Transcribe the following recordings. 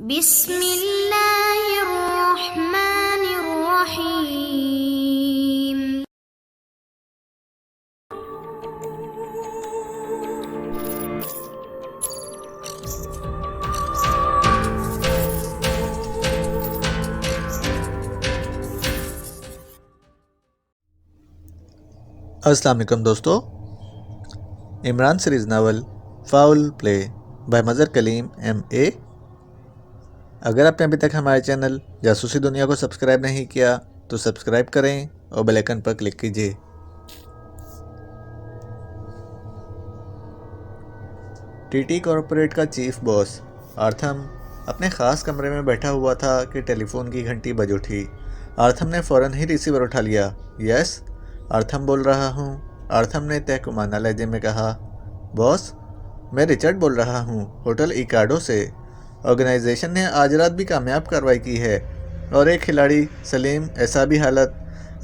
بسم اللہ الرحمن الرحیم۔ السلام علیکم دوستو، Imran series novel foul play by Mazhar claim MA۔ اگر آپ نے ابھی تک ہمارے چینل جاسوسی دنیا کو سبسکرائب نہیں کیا تو سبسکرائب کریں اور بیل آئیکن پر کلک کیجیے۔ TT کارپوریٹ کا چیف باس آرتھم اپنے خاص کمرے میں بیٹھا ہوا تھا کہ ٹیلی فون کی گھنٹی بج اٹھی۔ آرتھم نے فوراً ہی ریسیور اٹھا لیا۔ یس، آرتھم بول رہا ہوں، آرتھم نے تہکمانہ لہجے میں کہا۔ باس، میں رچرڈ بول رہا ہوں، ہوٹل ایکارڈو سے۔ آرگنائزیشن نے آج رات بھی کامیاب کارروائی کی ہے اور ایک کھلاڑی سلیم ایسا بھی حالت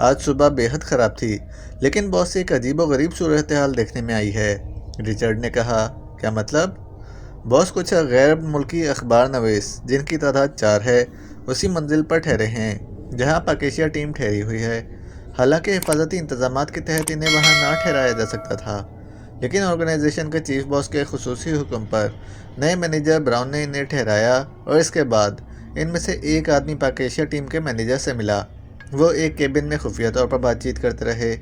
آج صبح بے حد خراب تھی، لیکن باس سے ایک عجیب و غریب صورتحال دیکھنے میں آئی ہے۔ رچرڈ نے کہا، کیا مطلب؟ باس، کچھ غیر ملکی اخبار نویس جن کی تعداد 4 ہے اسی منزل پر ٹھہرے ہیں جہاں پاکیشیا ٹیم ٹھہری ہوئی ہے۔ حالانکہ حفاظتی انتظامات کے تحت انہیں وہاں نہ ٹھہرایا جا سکتا تھا، لیکن آرگنائزیشن کے چیف باس کے خصوصی حکم پر نئے مینیجر براؤن نے انہیں ٹھہرایا اور اس کے بعد ان میں سے ایک آدمی پاکیشیا ٹیم کے مینیجر سے ملا۔ وہ ایک کیبن میں خفیہ طور پر بات چیت کرتے رہے۔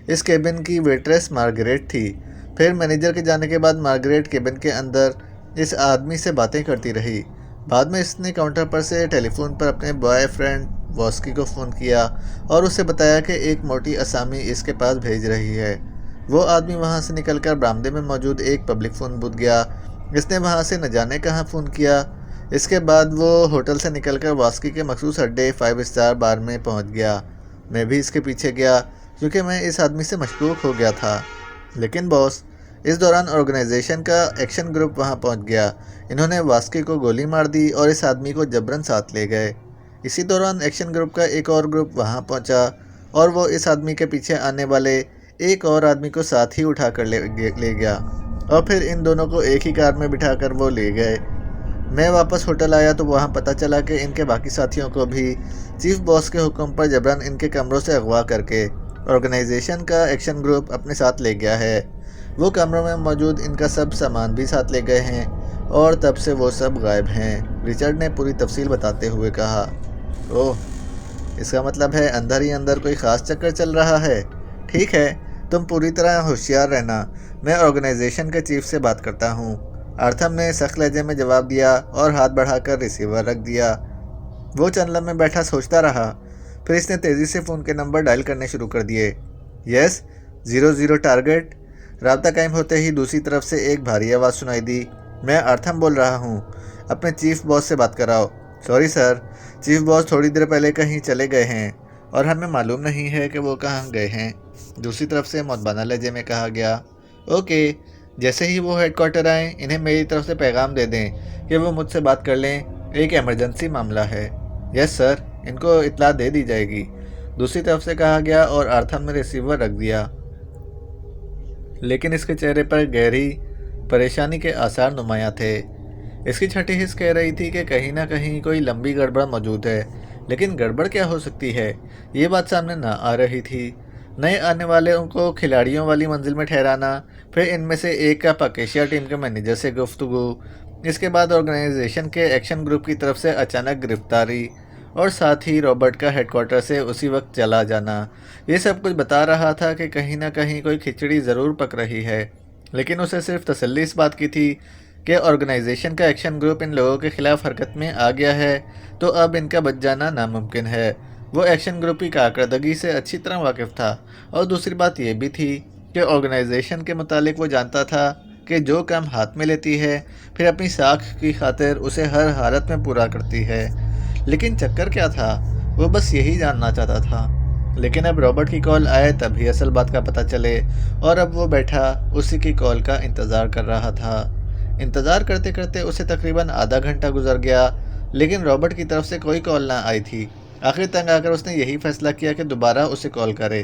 اس کیبن کی ویٹریس مارگریٹ تھی۔ پھر مینیجر کے جانے کے بعد مارگریٹ کیبن کے اندر اس آدمی سے باتیں کرتی رہی۔ بعد میں اس نے کاؤنٹر پر سے ٹیلی فون پر اپنے بوائے فرینڈ واسکی کو فون کیا اور اسے بتایا کہ ایک موٹی اسامی اس کے پاس بھیج رہی ہے۔ وہ آدمی وہاں سے نکل کر برآمدے میں موجود ایک پبلک فون بوتھ گیا۔ اس نے وہاں سے نہ جانے کہاں فون کیا۔ اس کے بعد وہ ہوٹل سے نکل کر واسکی کے مخصوص اڈے 5 اسٹار بار میں پہنچ گیا۔ میں بھی اس کے پیچھے گیا کیونکہ میں اس آدمی سے مشکوک ہو گیا تھا۔ لیکن باس، اس دوران آرگنائزیشن کا ایکشن گروپ وہاں پہنچ گیا۔ انہوں نے واسکی کو گولی مار دی اور اس آدمی کو جبراً ساتھ لے گئے۔ اسی دوران ایکشن گروپ کا ایک اور گروپ وہاں پہنچا اور وہ اس آدمی کے پیچھے آنے والے ایک اور آدمی کو ساتھ ہی اٹھا کر لے گیا اور پھر ان دونوں کو ایک ہی کار میں بٹھا کر وہ لے گئے۔ میں واپس ہوٹل آیا تو وہاں پتہ چلا کہ ان کے باقی ساتھیوں کو بھی چیف باس کے حکم پر جبراً ان کے کمروں سے اغوا کر کے آرگنائزیشن کا ایکشن گروپ اپنے ساتھ لے گیا ہے۔ وہ کمروں میں موجود ان کا سب سامان بھی ساتھ لے گئے ہیں اور تب سے وہ سب غائب ہیں۔ رچرڈ نے پوری تفصیل بتاتے ہوئے کہا۔ اوہ، اس کا مطلب ہے اندر ہی اندر کوئی خاص چکر چل رہا ہے۔ ٹھیک ہے، تم پوری طرح ہوشیار رہنا، میں آرگنائزیشن کے چیف سے بات کرتا ہوں، آرتھم نے سخت لہجے میں جواب دیا اور ہاتھ بڑھا کر ریسیور رکھ دیا۔ وہ چند لمحے بیٹھا سوچتا رہا، پھر اس نے تیزی سے فون کے نمبر ڈائل کرنے شروع کر دیے۔ یس 00 ٹارگٹ۔ رابطہ قائم ہوتے ہی دوسری طرف سے ایک بھاری آواز سنائی دی۔ میں آرتھم بول رہا ہوں، اپنے چیف باس سے بات کراؤ۔ سوری سر، چیف باس تھوڑی دیر پہلے کہیں چلے گئے ہیں اور ہمیں معلوم نہیں ہے کہ وہ کہاں گئے ہیں، دوسری طرف سے مؤدبانہ لہجے میں کہا گیا۔ اوکے، جیسے ہی وہ ہیڈ کوارٹر آئیں انہیں میری طرف سے پیغام دے دیں کہ وہ مجھ سے بات کر لیں، ایک ایمرجنسی معاملہ ہے۔ یس سر، ان کو اطلاع دے دی جائے گی، دوسری طرف سے کہا گیا اور آرتھم نے ریسیور رکھ دیا، لیکن اس کے چہرے پر گہری پریشانی کے آثار نمایاں تھے۔ اس کی چھٹی حس کہہ رہی تھی کہ کہیں نہ کہیں کوئی لمبی گڑبڑ موجود ہے، لیکن گڑبڑ کیا ہو سکتی ہے، یہ بات سامنے نہ آ رہی تھی۔ نئے آنے والوں کو کھلاڑیوں والی منزل میں ٹھہرانا، پھر ان میں سے ایک کا پاکیشیا ٹیم کے مینیجر سے گفتگو، اس کے بعد آرگنائزیشن کے ایکشن گروپ کی طرف سے اچانک گرفتاری اور ساتھ ہی رابرٹ کا ہیڈ کوارٹر سے اسی وقت چلا جانا، یہ سب کچھ بتا رہا تھا کہ کہیں نہ کہیں کوئی کھچڑی ضرور پک رہی ہے۔ لیکن اسے صرف تسلی اس بات کی تھی کہ آرگنائزیشن کا ایکشن گروپ ان لوگوں کے خلاف حرکت میں آ گیا ہے تو اب ان کا بچ جانا ناممکن ہے۔ وہ ایکشن گروپ کی کارکردگی سے اچھی طرح واقف تھا اور دوسری بات یہ بھی تھی کہ آرگنائزیشن کے متعلق وہ جانتا تھا کہ جو کام ہاتھ میں لیتی ہے پھر اپنی ساکھ کی خاطر اسے ہر حالت میں پورا کرتی ہے۔ لیکن چکر کیا تھا، وہ بس یہی جاننا چاہتا تھا۔ لیکن اب رابرٹ کی کال آئے تبھی اصل بات کا پتہ چلے اور اب وہ بیٹھا اسی کی کال کا انتظار کر رہا تھا۔ انتظار کرتے کرتے اسے تقریباً آدھا گھنٹہ گزر گیا، لیکن رابرٹ کی طرف سے کوئی کال نہ آئی تھی۔ آخر تنگ آ کر اس نے یہی فیصلہ کیا کہ دوبارہ اسے کال کرے۔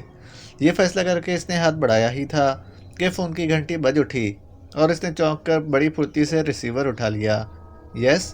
یہ فیصلہ کر کے اس نے ہاتھ بڑھایا ہی تھا کہ فون کی گھنٹی بج اٹھی اور اس نے چونک کر بڑی پھرتی سے ریسیور اٹھا لیا۔ یس،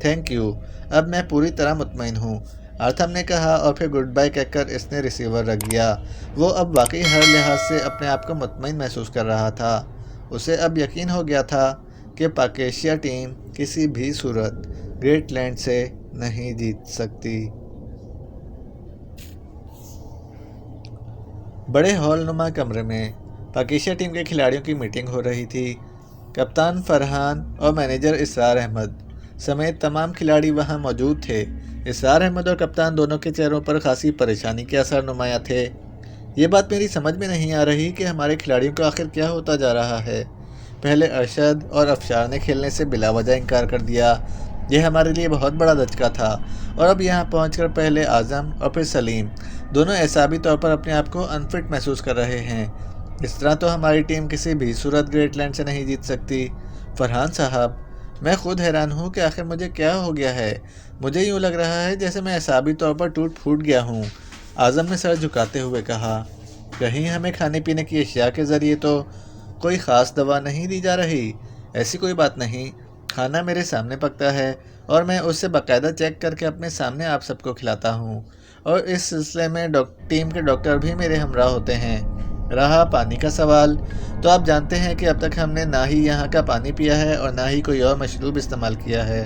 تھینک یو، اب میں پوری طرح مطمئن ہوں، آرتھم نے کہا اور پھر گڈ بائی کہہ کر اس نے ریسیور رکھ دیا۔ وہ اب واقعی ہر لحاظ سے اپنے آپ کو مطمئن محسوس کر رہا تھا۔ اسے اب یقین ہو گیا تھا کہ پاک ایشیا ٹیم کسی بھی صورت گریٹ لینڈ سے نہیں جیت سکتی۔ بڑے ہال نما کمرے میں پاک ایشیا ٹیم کے کھلاڑیوں کی میٹنگ ہو رہی تھی۔ کپتان فرحان اور مینیجر اسرار احمد سمیت تمام کھلاڑی وہاں موجود تھے۔ اسرار احمد اور کپتان دونوں کے چہروں پر خاصی پریشانی کے اثر نمایاں تھے۔ یہ بات میری سمجھ میں نہیں آ رہی کہ ہمارے کھلاڑیوں کو آخر کیا ہوتا جا رہا ہے۔ پہلے ارشد اور افشار نے کھیلنے سے بلا وجہ انکار کر دیا، یہ ہمارے لیے بہت بڑا دھچکا تھا، اور اب یہاں پہنچ کر پہلے اعظم اور پھر سلیم دونوں اعصابی طور پر اپنے آپ کو انفٹ محسوس کر رہے ہیں۔ اس طرح تو ہماری ٹیم کسی بھی صورت گریٹ لینڈ سے نہیں جیت سکتی۔ فرحان صاحب، میں خود حیران ہوں کہ آخر مجھے کیا ہو گیا ہے۔ مجھے یوں لگ رہا ہے جیسے میں اعصابی طور پر ٹوٹ پھوٹ گیا ہوں۔ اعظم نے سر جھکاتے ہوئے کہا، کہیں ہمیں کھانے پینے کی اشیاء کے ذریعے تو کوئی خاص دوا نہیں دی جا رہی؟ ایسی کوئی بات نہیں، کھانا میرے سامنے پکتا ہے اور میں اسے باقاعدہ چیک کر کے اپنے سامنے آپ سب کو کھلاتا ہوں، اور اس سلسلے میں ٹیم کے ڈاکٹر بھی میرے ہمراہ ہوتے ہیں۔ رہا پانی کا سوال، تو آپ جانتے ہیں کہ اب تک ہم نے نہ ہی یہاں کا پانی پیا ہے اور نہ ہی کوئی اور مشروب استعمال کیا ہے،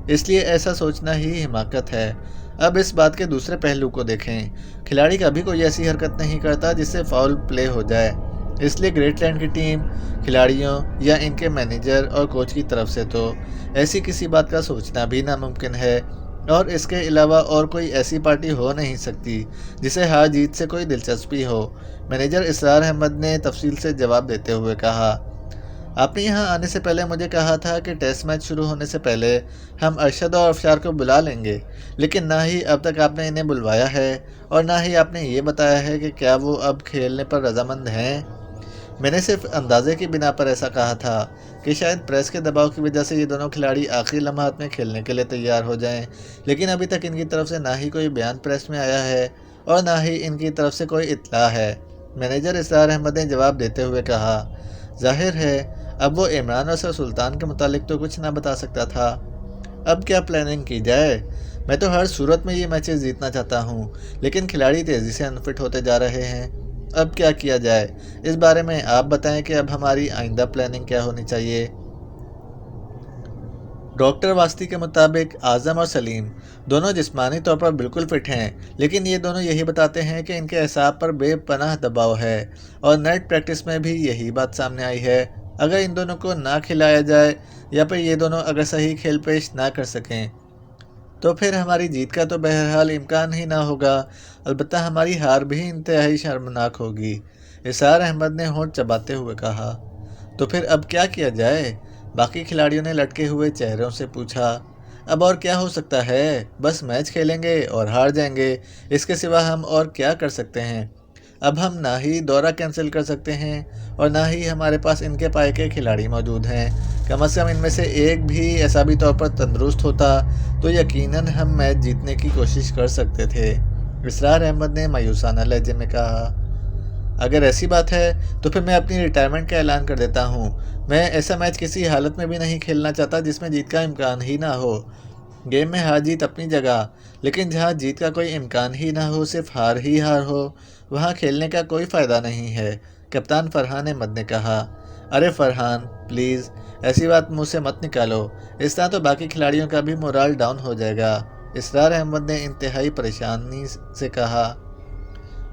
اس لیے ایسا سوچنا ہی حماقت ہے۔ اب اس بات کے دوسرے پہلو کو دیکھیں، کھلاڑی کبھی کوئی ایسی حرکت نہیں کرتا جس سے فاؤل پلے ہو جائے، اس لیے گریٹ لینڈ کی ٹیم، کھلاڑیوں یا ان کے مینیجر اور کوچ کی طرف سے تو ایسی کسی بات کا سوچنا بھی ناممکن ہے، اور اس کے علاوہ اور کوئی ایسی پارٹی ہو نہیں سکتی جسے ہار جیت سے کوئی دلچسپی ہو۔ مینیجر اسرار احمد نے تفصیل سے جواب دیتے ہوئے کہا، آپ نے یہاں آنے سے پہلے مجھے کہا تھا کہ ٹیسٹ میچ شروع ہونے سے پہلے ہم ارشد اور افشار کو بلا لیں گے، لیکن نہ ہی اب تک آپ نے انہیں بلوایا ہے اور نہ ہی آپ نے یہ بتایا ہے کہ کیا وہ اب کھیلنے پر رضامند ہیں۔ میں نے صرف اندازے کی بنا پر ایسا کہا تھا کہ شاید پریس کے دباؤ کی وجہ سے یہ دونوں کھلاڑی آخری لمحات میں کھیلنے کے لیے تیار ہو جائیں، لیکن ابھی تک ان کی طرف سے نہ ہی کوئی بیان پریس میں آیا ہے اور نہ ہی ان کی طرف سے کوئی اطلاع ہے۔ مینیجر اسرار احمد نے جواب دیتے ہوئے کہا، ظاہر ہے اب وہ عمران اور سر سلطان کے متعلق تو کچھ نہ بتا سکتا تھا۔ اب کیا پلاننگ کی جائے؟ میں تو ہر صورت میں یہ میچز جیتنا چاہتا ہوں، لیکن کھلاڑی تیزی سے انفٹ ہوتے جا رہے ہیں۔ اب کیا کیا جائے؟ اس بارے میں آپ بتائیں کہ اب ہماری آئندہ پلاننگ کیا ہونی چاہیے۔ ڈاکٹر واسطی کے مطابق اعظم اور سلیم دونوں جسمانی طور پر بالکل فٹ ہیں، لیکن یہ دونوں یہی بتاتے ہیں کہ ان کے اعصاب پر بے پناہ دباؤ ہے، اور نیٹ پریکٹس میں بھی یہی بات سامنے آئی ہے۔ اگر ان دونوں کو نہ کھلایا جائے یا پھر یہ دونوں اگر صحیح کھیل پیش نہ کر سکیں تو پھر ہماری جیت کا تو بہرحال امکان ہی نہ ہوگا، البتہ ہماری ہار بھی انتہائی شرمناک ہوگی۔ اسرار احمد نے ہونٹ چباتے ہوئے کہا، تو پھر اب کیا کیا جائے؟ باقی کھلاڑیوں نے لٹکے ہوئے چہروں سے پوچھا۔ اب اور کیا ہو سکتا ہے؟ بس میچ کھیلیں گے اور ہار جائیں گے، اس کے سوا ہم اور کیا کر سکتے ہیں؟ اب ہم نہ ہی دورہ کینسل کر سکتے ہیں اور نہ ہی ہمارے پاس ان کے پائے کے کھلاڑی موجود ہیں۔ کم از کم ان میں سے ایک بھی اعصابی طور پر تندرست ہوتا تو یقیناً ہم میچ جیتنے کی کوشش کر سکتے تھے۔ اسرار احمد نے مایوسانہ لہجے میں کہا، اگر ایسی بات ہے تو پھر میں اپنی ریٹائرمنٹ کا اعلان کر دیتا ہوں۔ میں ایسا میچ کسی حالت میں بھی نہیں کھیلنا چاہتا جس میں جیت کا امکان ہی نہ ہو۔ گیم میں ہار جیت اپنی جگہ، لیکن جہاں جیت کا کوئی امکان ہی نہ ہو، صرف ہار ہی ہار ہو، وہاں کھیلنے کا کوئی فائدہ نہیں ہے۔ کپتان فرحان احمد نے کہا، ارے فرحان پلیز، ایسی بات منہ سے مت نکالو، اس طرح تو باقی کھلاڑیوں کا بھی مورال ڈاؤن ہو جائے گا۔ اسرار احمد نے انتہائی پریشانی سے کہا،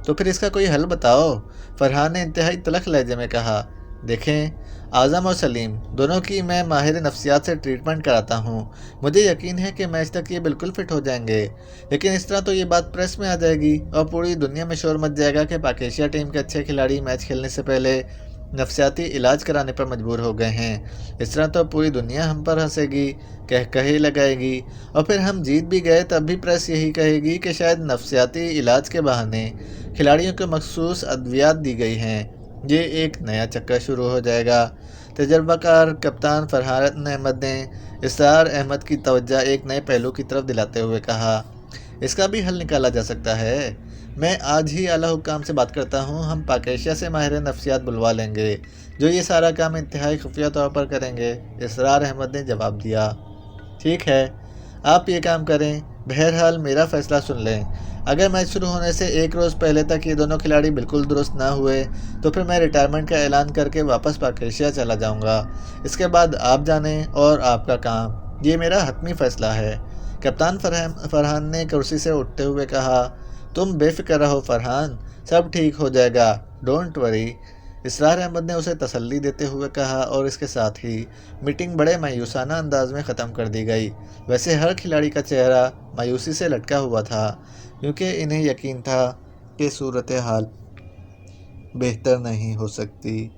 تو پھر اس کا کوئی حل بتاؤ۔ فرحان نے انتہائی تلخ لہجے میں کہا، دیکھیں اعظم اور سلیم دونوں کی میں ماہر نفسیات سے ٹریٹمنٹ کراتا ہوں، مجھے یقین ہے کہ میچ تک یہ بالکل فٹ ہو جائیں گے، لیکن اس طرح تو یہ بات پریس میں آ جائے گی اور پوری دنیا میں شور مچ جائے گا کہ پاک ایشیا ٹیم کے اچھے کھلاڑی میچ کھیلنے سے پہلے نفسیاتی علاج کرانے پر مجبور ہو گئے ہیں۔ اس طرح تو پوری دنیا ہم پر ہنسے گی، کہے لگائے گی، اور پھر ہم جیت بھی گئے تب بھی پریس یہی کہے گی کہ شاید نفسیاتی علاج کے بہانے کھلاڑیوں کو مخصوص ادویات دی گئی ہیں۔ یہ ایک نیا چکر شروع ہو جائے گا۔ تجربہ کار کپتان فرحان احمد نے اسرار احمد کی توجہ ایک نئے پہلو کی طرف دلاتے ہوئے کہا، اس کا بھی حل نکالا جا سکتا ہے۔ میں آج ہی اعلیٰ حکام سے بات کرتا ہوں، ہم پاک ایشیا سے ماہر نفسیات بلوا لیں گے جو یہ سارا کام انتہائی خفیہ طور پر کریں گے۔ اسرار احمد نے جواب دیا، ٹھیک ہے، آپ یہ کام کریں، بہرحال میرا فیصلہ سن لیں۔ اگر میچ شروع ہونے سے ایک روز پہلے تک یہ دونوں کھلاڑی بالکل درست نہ ہوئے تو پھر میں ریٹائرمنٹ کا اعلان کر کے واپس پاکیشیا چلا جاؤں گا۔ اس کے بعد آپ جانیں اور آپ کا کام، یہ میرا حتمی فیصلہ ہے۔ کپتان فرحان نے کرسی سے اٹھتے ہوئے کہا، تم بے فکر رہو فرحان، سب ٹھیک ہو جائے گا، ڈونٹ وری۔ اسرار احمد نے اسے تسلی دیتے ہوئے کہا، اور اس کے ساتھ ہی میٹنگ بڑے مایوسانہ انداز میں ختم کر دی گئی۔ ویسے ہر کھلاڑی کا چہرہ مایوسی سے لٹکا ہوا تھا، کیونکہ انہیں یقین تھا کہ صورتحال بہتر نہیں ہو سکتی۔